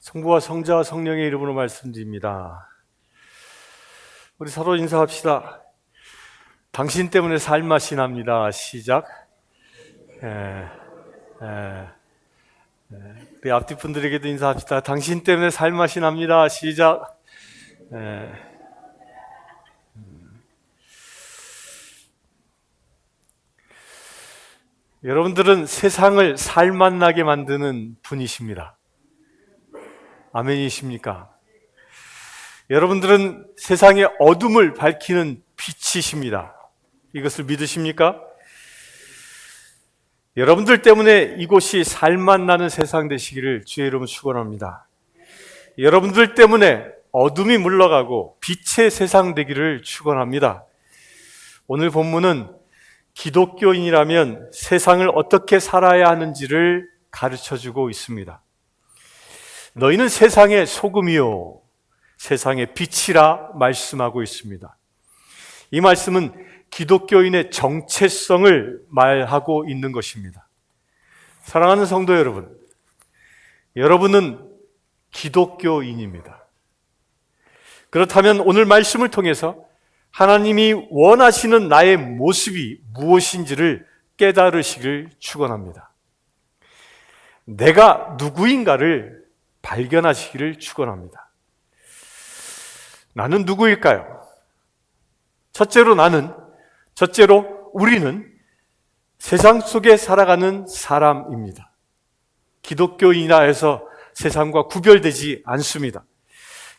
성부와 성자와 성령의 이름으로 말씀드립니다. 우리 서로 인사합시다. 당신 때문에 살맛이 납니다. 시작. 우리 앞뒤 분들에게도 인사합시다. 당신 때문에 살맛이 납니다. 시작. 여러분들은 세상을 살맛나게 만드는 분이십니다. 아멘이십니까? 여러분들은 세상의 어둠을 밝히는 빛이십니다. 이것을 믿으십니까? 여러분들 때문에 이곳이 살맛나는 세상 되시기를 주의 이름으로 축원합니다. 여러분들 때문에 어둠이 물러가고 빛의 세상 되기를 축원합니다. 오늘 본문은 기독교인이라면 세상을 어떻게 살아야 하는지를 가르쳐주고 있습니다. 너희는 세상의 소금이요 세상의 빛이라 말씀하고 있습니다. 이 말씀은 기독교인의 정체성을 말하고 있는 것입니다. 사랑하는 성도 여러분, 여러분은 기독교인입니다. 그렇다면 오늘 말씀을 통해서 하나님이 원하시는 나의 모습이 무엇인지를 깨달으시길 축원합니다. 내가 누구인가를 발견하시기를 축원합니다. 나는 누구일까요? 첫째로 우리는 세상 속에 살아가는 사람입니다. 기독교인이라 해서 세상과 구별되지 않습니다.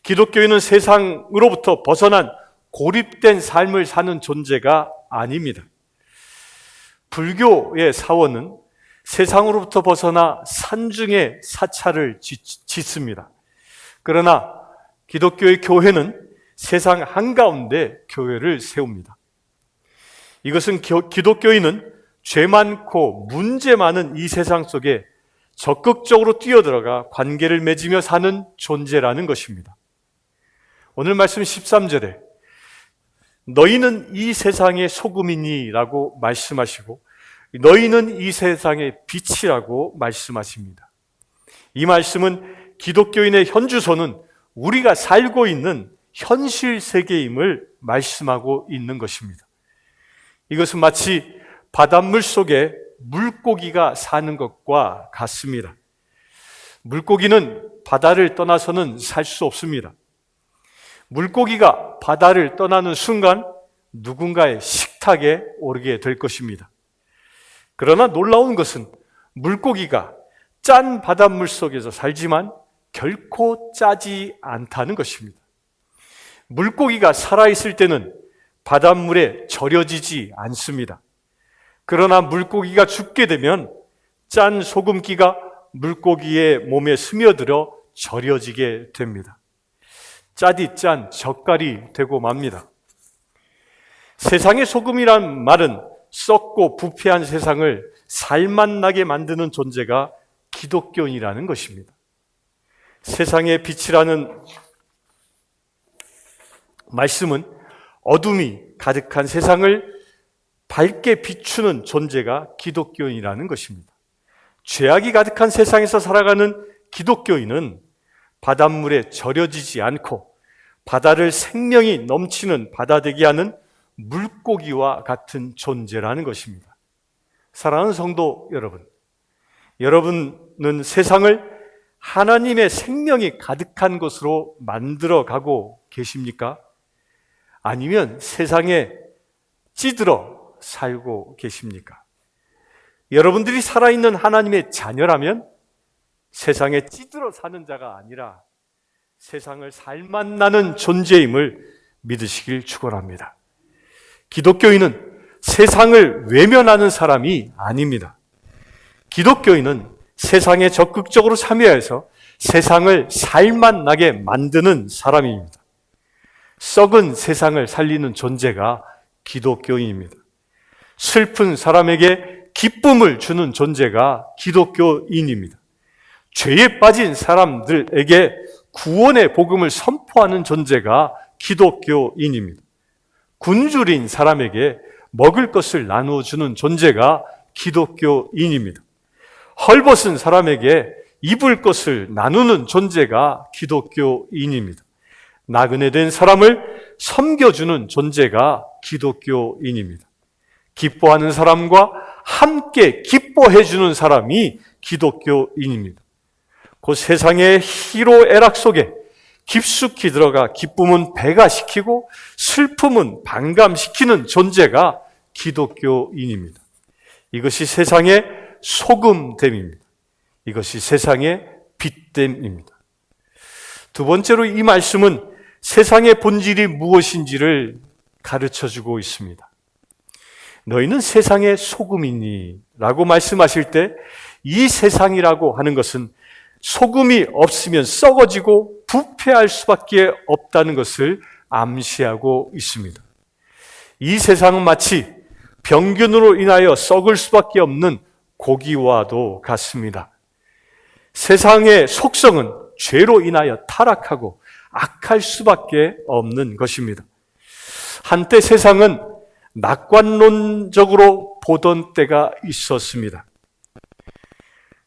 기독교인은 세상으로부터 벗어난 고립된 삶을 사는 존재가 아닙니다. 불교의 사원은 세상으로부터 벗어나 산중에 사찰을 짓습니다. 그러나 기독교의 교회는 세상 한가운데 교회를 세웁니다. 이것은 기독교인은 죄 많고 문제 많은 이 세상 속에 적극적으로 뛰어들어가 관계를 맺으며 사는 존재라는 것입니다. 오늘 말씀 13절에 너희는 이 세상의 소금이니 라고 말씀하시고 너희는 이 세상의 빛이라고 말씀하십니다. 이 말씀은 기독교인의 현주소는 우리가 살고 있는 현실 세계임을 말씀하고 있는 것입니다. 이것은 마치 바닷물 속에 물고기가 사는 것과 같습니다. 물고기는 바다를 떠나서는 살 수 없습니다. 물고기가 바다를 떠나는 순간 누군가의 식탁에 오르게 될 것입니다. 그러나 놀라운 것은 물고기가 짠 바닷물 속에서 살지만 결코 짜지 않다는 것입니다. 물고기가 살아있을 때는 바닷물에 절여지지 않습니다. 그러나 물고기가 죽게 되면 짠 소금기가 물고기의 몸에 스며들어 절여지게 됩니다. 짜디 짠 젓갈이 되고 맙니다. 세상의 소금이란 말은 썩고 부패한 세상을 살맛나게 만드는 존재가 기독교인이라는 것입니다. 세상의 빛이라는 말씀은 어둠이 가득한 세상을 밝게 비추는 존재가 기독교인이라는 것입니다. 죄악이 가득한 세상에서 살아가는 기독교인은 바닷물에 절여지지 않고 바다를 생명이 넘치는 바다 되게 하는 물고기와 같은 존재라는 것입니다. 사랑하는 성도 여러분, 여러분은 세상을 하나님의 생명이 가득한 것으로 만들어가고 계십니까? 아니면 세상에 찌들어 살고 계십니까? 여러분들이 살아있는 하나님의 자녀라면 세상에 찌들어 사는 자가 아니라 세상을 살맛나는 존재임을 믿으시길 축원합니다. 기독교인은 세상을 외면하는 사람이 아닙니다. 기독교인은 세상에 적극적으로 참여해서 세상을 살맛나게 만드는 사람입니다. 썩은 세상을 살리는 존재가 기독교인입니다. 슬픈 사람에게 기쁨을 주는 존재가 기독교인입니다. 죄에 빠진 사람들에게 구원의 복음을 선포하는 존재가 기독교인입니다. 굶주린 사람에게 먹을 것을 나누어주는 존재가 기독교인입니다. 헐벗은 사람에게 입을 것을 나누는 존재가 기독교인입니다. 나그네 된 사람을 섬겨주는 존재가 기독교인입니다. 기뻐하는 사람과 함께 기뻐해주는 사람이 기독교인입니다. 그 세상의 희로애락 속에 깊숙이 들어가 기쁨은 배가시키고 슬픔은 반감시키는 존재가 기독교인입니다. 이것이 세상의 소금됨입니다. 이것이 세상의 빛됨입니다. 두 번째로 이 말씀은 세상의 본질이 무엇인지를 가르쳐주고 있습니다. 너희는 세상의 소금이니 라고 말씀하실 때 이 세상이라고 하는 것은 소금이 없으면 썩어지고 부패할 수밖에 없다는 것을 암시하고 있습니다. 이 세상은 마치 병균으로 인하여 썩을 수밖에 없는 고기와도 같습니다. 세상의 속성은 죄로 인하여 타락하고 악할 수밖에 없는 것입니다. 한때 세상은 낙관론적으로 보던 때가 있었습니다.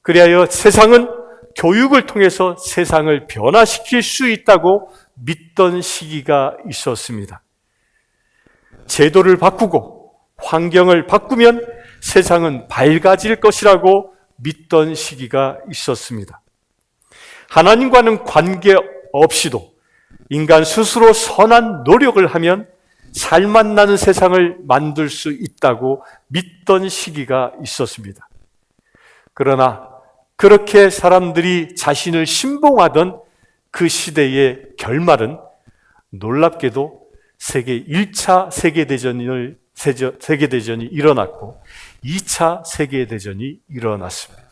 그리하여 세상은 교육을 통해서 세상을 변화시킬 수 있다고 믿던 시기가 있었습니다. 제도를 바꾸고 환경을 바꾸면 세상은 밝아질 것이라고 믿던 시기가 있었습니다. 하나님과는 관계없이도 인간 스스로 선한 노력을 하면 살맛 나는 세상을 만들 수 있다고 믿던 시기가 있었습니다. 그러나 그렇게 사람들이 자신을 신봉하던 그 시대의 결말은 놀랍게도 세계 1차 세계대전이 일어났고 2차 세계대전이 일어났습니다.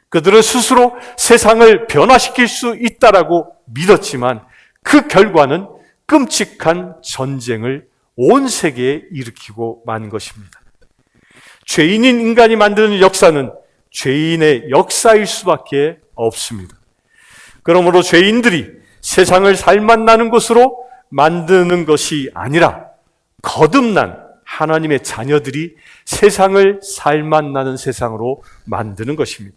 그들은 스스로 세상을 변화시킬 수 있다라고 믿었지만 그 결과는 끔찍한 전쟁을 온 세계에 일으키고 만 것입니다. 죄인인 인간이 만드는 역사는 죄인의 역사일 수밖에 없습니다. 그러므로 죄인들이 세상을 살맛 나는 곳으로 만드는 것이 아니라 거듭난 하나님의 자녀들이 세상을 살맛 나는 세상으로 만드는 것입니다.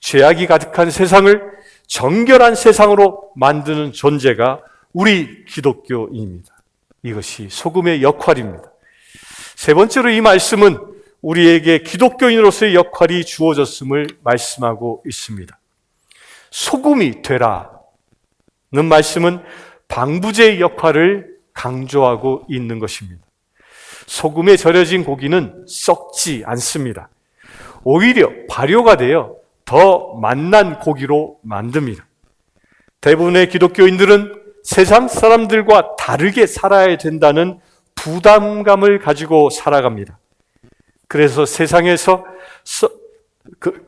죄악이 가득한 세상을 정결한 세상으로 만드는 존재가 우리 기독교인입니다. 이것이 소금의 역할입니다. 세 번째로 이 말씀은 우리에게 기독교인으로서의 역할이 주어졌음을 말씀하고 있습니다. 소금이 되라는 말씀은 방부제의 역할을 강조하고 있는 것입니다. 소금에 절여진 고기는 썩지 않습니다. 오히려 발효가 되어 더 맛난 고기로 만듭니다. 대부분의 기독교인들은 세상 사람들과 다르게 살아야 된다는 부담감을 가지고 살아갑니다. 그래서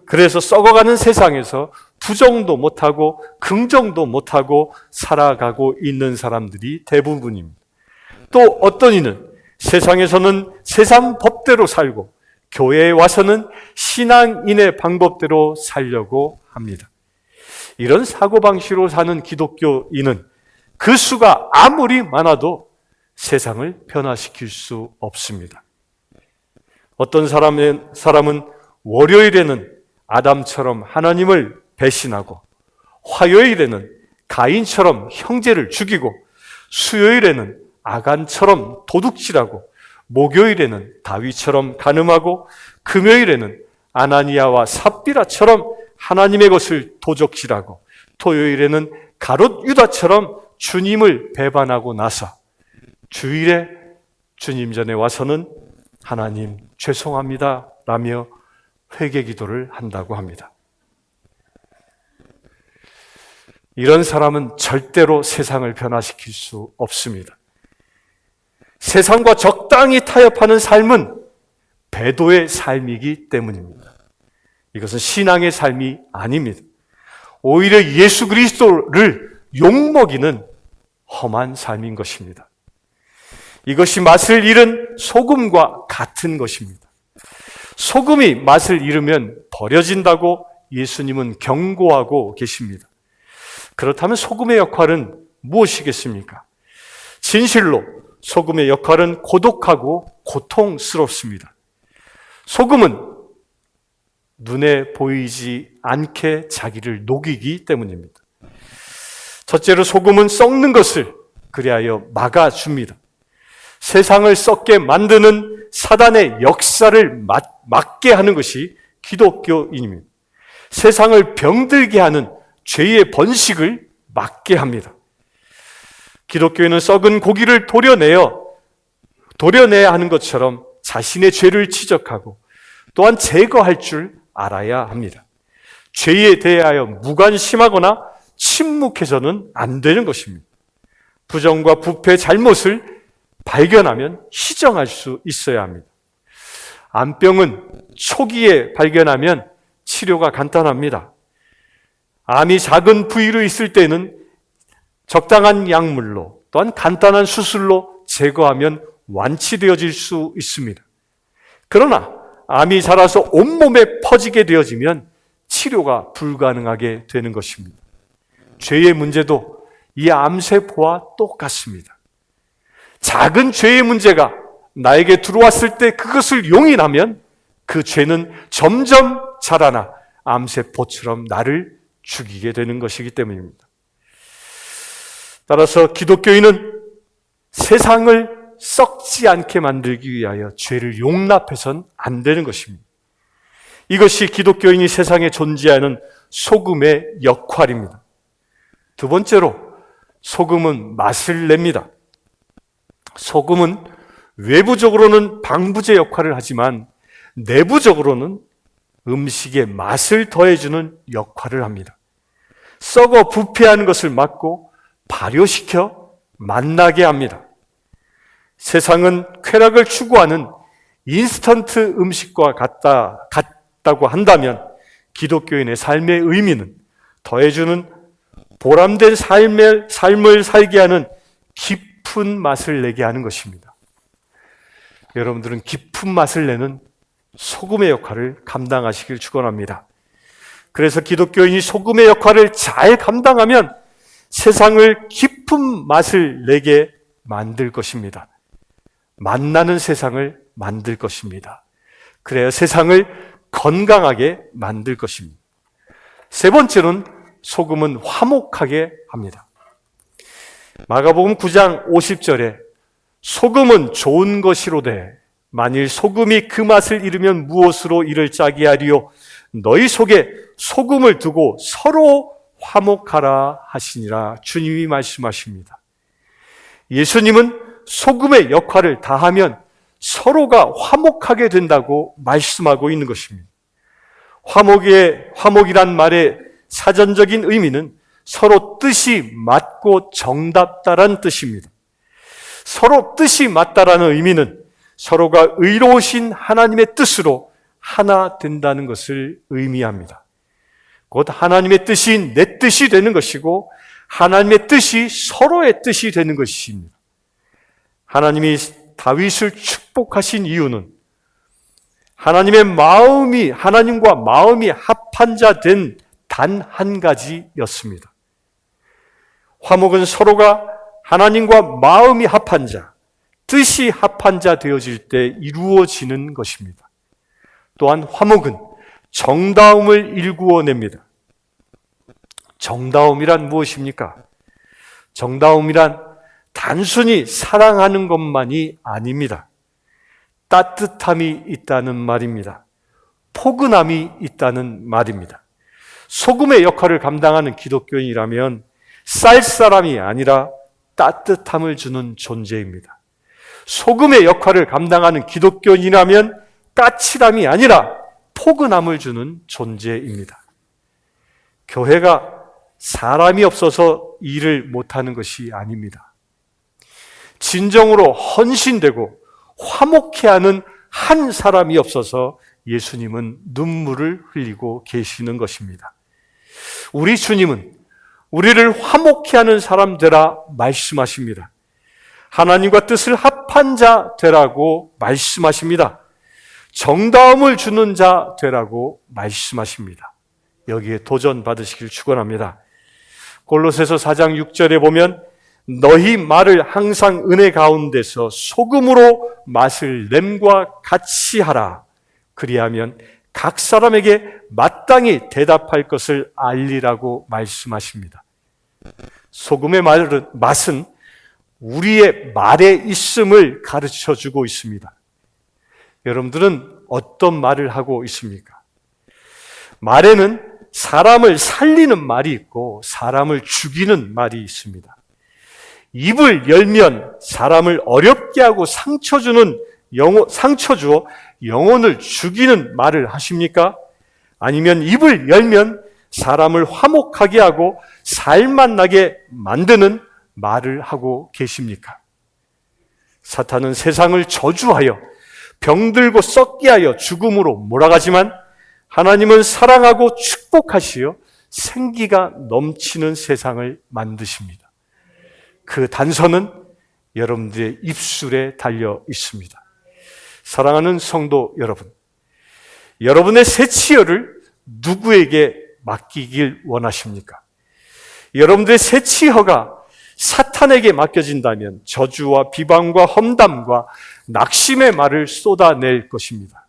그래서 썩어가는 세상에서 부정도 못하고 긍정도 못하고 살아가고 있는 사람들이 대부분입니다. 또 어떤 이는 세상에서는 세상 법대로 살고 교회에 와서는 신앙인의 방법대로 살려고 합니다. 이런 사고방식으로 사는 기독교인은 그 수가 아무리 많아도 세상을 변화시킬 수 없습니다. 어떤 사람은 월요일에는 아담처럼 하나님을 배신하고 화요일에는 가인처럼 형제를 죽이고 수요일에는 아간처럼 도둑질하고 목요일에는 다윗처럼 간음하고 금요일에는 아나니아와 삽비라처럼 하나님의 것을 도적질하고 토요일에는 가롯 유다처럼 주님을 배반하고 나서 주일에 주님 전에 와서는 하나님 죄송합니다 라며 회개 기도를 한다고 합니다. 이런 사람은 절대로 세상을 변화시킬 수 없습니다. 세상과 적당히 타협하는 삶은 배도의 삶이기 때문입니다. 이것은 신앙의 삶이 아닙니다. 오히려 예수 그리스도를 욕먹이는 험한 삶인 것입니다. 이것이 맛을 잃은 소금과 같은 것입니다. 소금이 맛을 잃으면 버려진다고 예수님은 경고하고 계십니다. 그렇다면 소금의 역할은 무엇이겠습니까? 진실로 소금의 역할은 고독하고 고통스럽습니다. 소금은 눈에 보이지 않게 자기를 녹이기 때문입니다. 첫째로 소금은 썩는 것을 그리하여 막아줍니다. 세상을 썩게 만드는 사단의 역사를 막게 하는 것이 기독교인입니다. 세상을 병들게 하는 죄의 번식을 막게 합니다. 기독교인은 썩은 고기를 도려내야 하는 것처럼 자신의 죄를 지적하고 또한 제거할 줄 알아야 합니다. 죄에 대하여 무관심하거나 침묵해서는 안 되는 것입니다. 부정과 부패, 잘못을 발견하면 시정할 수 있어야 합니다. 암병은 초기에 발견하면 치료가 간단합니다. 암이 작은 부위로 있을 때는 적당한 약물로 또한 간단한 수술로 제거하면 완치되어질 수 있습니다. 그러나 암이 자라서 온몸에 퍼지게 되어지면 치료가 불가능하게 되는 것입니다. 죄의 문제도 이 암세포와 똑같습니다. 작은 죄의 문제가 나에게 들어왔을 때 그것을 용인하면 그 죄는 점점 자라나 암세포처럼 나를 죽이게 되는 것이기 때문입니다. 따라서 기독교인은 세상을 썩지 않게 만들기 위하여 죄를 용납해서는 안 되는 것입니다. 이것이 기독교인이 세상에 존재하는 소금의 역할입니다. 두 번째로 소금은 맛을 냅니다. 소금은 외부적으로는 방부제 역할을 하지만 내부적으로는 음식의 맛을 더해주는 역할을 합니다. 썩어 부패하는 것을 막고 발효시켜 맛나게 합니다. 세상은 쾌락을 추구하는 인스턴트 음식과 같다고 한다면 기독교인의 삶의 의미는 더해주는 보람된 삶을 살게 하는 깊은 맛을 내게 하는 것입니다. 여러분들은 깊은 맛을 내는 소금의 역할을 감당하시길 축원합니다. 그래서 기독교인이 소금의 역할을 잘 감당하면 세상을 깊은 맛을 내게 만들 것입니다. 맛나는 세상을 만들 것입니다. 그래야 세상을 건강하게 만들 것입니다. 세 번째는 소금은 화목하게 합니다. 마가복음 9장 50절에 소금은 좋은 것이로되 만일 소금이 그 맛을 잃으면 무엇으로 이를 짜게 하리요? 너희 속에 소금을 두고 서로 화목하라 하시니라. 주님이 말씀하십니다. 예수님은 소금의 역할을 다하면 서로가 화목하게 된다고 말씀하고 있는 것입니다. 화목이란 말의 사전적인 의미는 서로 뜻이 맞고 정답다라는 뜻입니다. 서로 뜻이 맞다라는 의미는 서로가 의로우신 하나님의 뜻으로 하나 된다는 것을 의미합니다. 곧 하나님의 뜻이 내 뜻이 되는 것이고 하나님의 뜻이 서로의 뜻이 되는 것입니다. 하나님이 다윗을 축복하신 이유는 하나님과 마음이 합한 자 된 단 한 가지였습니다. 화목은 서로가 하나님과 마음이 합한 자, 뜻이 합한 자 되어질 때 이루어지는 것입니다. 또한 화목은 정다움을 일구어냅니다. 정다움이란 무엇입니까? 정다움이란 단순히 사랑하는 것만이 아닙니다. 따뜻함이 있다는 말입니다. 포근함이 있다는 말입니다. 소금의 역할을 감당하는 기독교인이라면 쌀쌀함이 아니라 따뜻함을 주는 존재입니다. 소금의 역할을 감당하는 기독교인이라면 까칠함이 아니라 포근함을 주는 존재입니다. 교회가 사람이 없어서 일을 못하는 것이 아닙니다. 진정으로 헌신되고 화목해하는 한 사람이 없어서 예수님은 눈물을 흘리고 계시는 것입니다. 우리 주님은 우리를 화목해하는 사람 되라 말씀하십니다. 하나님과 뜻을 합한 자 되라고 말씀하십니다. 정다움을 주는 자 되라고 말씀하십니다. 여기에 도전 받으시길 축원합니다. 골로새서 4장 6절에 보면 너희 말을 항상 은혜 가운데서 소금으로 맛을 냄과 같이 하라. 그리하면 각 사람에게 마땅히 대답할 것을 알리라고 말씀하십니다. 소금의 맛은 우리의 말에 있음을 가르쳐주고 있습니다. 여러분들은 어떤 말을 하고 있습니까? 말에는 사람을 살리는 말이 있고 사람을 죽이는 말이 있습니다. 입을 열면 사람을 어렵게 하고 상처 주어 영혼을 죽이는 말을 하십니까? 아니면 입을 열면 사람을 화목하게 하고 살만 나게 만드는 말을 하고 계십니까? 사탄은 세상을 저주하여 병들고 썩게 하여 죽음으로 몰아가지만 하나님은 사랑하고 축복하시어 생기가 넘치는 세상을 만드십니다. 그 단서는 여러분들의 입술에 달려 있습니다. 사랑하는 성도 여러분, 여러분의 새치혈을 누구에게 맡기길 원하십니까? 여러분들의 새치혈가 사탄에게 맡겨진다면 저주와 비방과 험담과 낙심의 말을 쏟아낼 것입니다.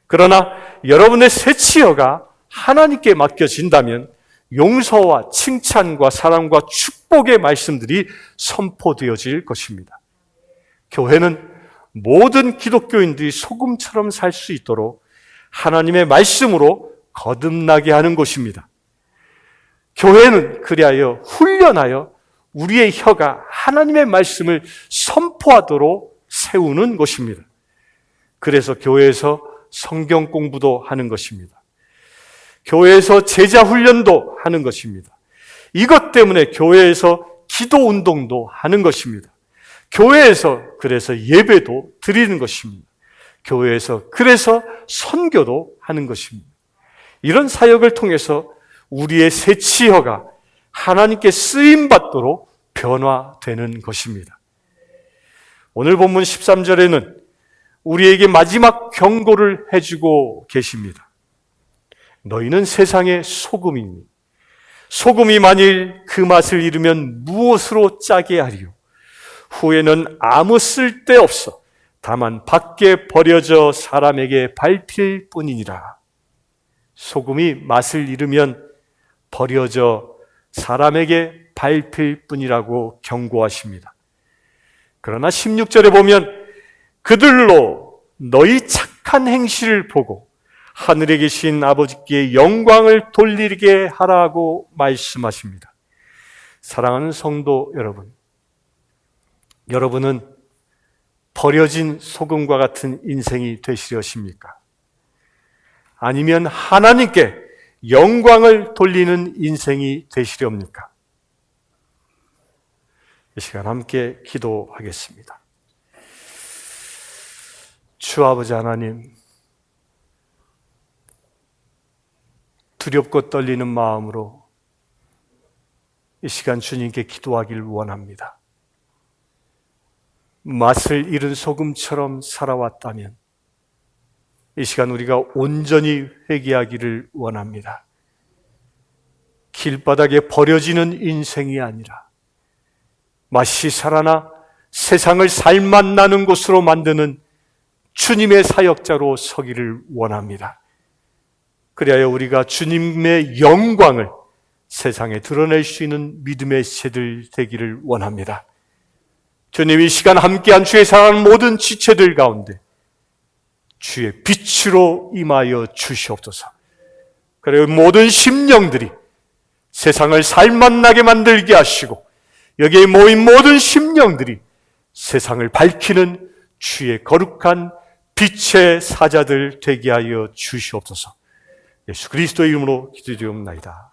그러나 여러분의 새치혈가 하나님께 맡겨진다면 용서와 칭찬과 사랑과 축복의 말씀들이 선포되어질 것입니다. 교회는 모든 기독교인들이 소금처럼 살 수 있도록 하나님의 말씀으로 거듭나게 하는 곳입니다. 교회는 그리하여 훈련하여 우리의 혀가 하나님의 말씀을 선포하도록 세우는 곳입니다. 그래서 교회에서 성경 공부도 하는 것입니다. 교회에서 제자 훈련도 하는 것입니다. 이것 때문에 교회에서 기도 운동도 하는 것입니다. 교회에서 그래서 예배도 드리는 것입니다. 교회에서 그래서 선교도 하는 것입니다. 이런 사역을 통해서 우리의 새치혀가 하나님께 쓰임받도록 변화되는 것입니다. 오늘 본문 13절에는 우리에게 마지막 경고를 해주고 계십니다. 너희는 세상의 소금이니 소금이 만일 그 맛을 잃으면 무엇으로 짜게 하리요? 후에는 아무 쓸데없어 다만 밖에 버려져 사람에게 밟힐 뿐이니라. 소금이 맛을 잃으면 버려져 사람에게 밟힐 뿐이라고 경고하십니다. 그러나 16절에 보면 그들로 너희 착한 행실을 보고 하늘에 계신 아버지께 영광을 돌리게 하라고 말씀하십니다. 사랑하는 성도 여러분, 여러분은 버려진 소금과 같은 인생이 되시려십니까? 아니면 하나님께 영광을 돌리는 인생이 되시렵니까? 이 시간 함께 기도하겠습니다. 주 아버지 하나님, 두렵고 떨리는 마음으로 이 시간 주님께 기도하길 원합니다. 맛을 잃은 소금처럼 살아왔다면 이 시간 우리가 온전히 회개하기를 원합니다. 길바닥에 버려지는 인생이 아니라 맛이 살아나 세상을 살맛 나는 곳으로 만드는 주님의 사역자로 서기를 원합니다. 그리하여 우리가 주님의 영광을 세상에 드러낼 수 있는 믿음의 새들 되기를 원합니다. 주님, 이 시간 함께한 주의 사랑하는 모든 지체들 가운데 주의 빛으로 임하여 주시옵소서. 그리고 모든 심령들이 세상을 살맛나게 만들게 하시고 여기에 모인 모든 심령들이 세상을 밝히는 주의 거룩한 빛의 사자들 되게 하여 주시옵소서. 예수 그리스도의 이름으로 기도드리옵나이다.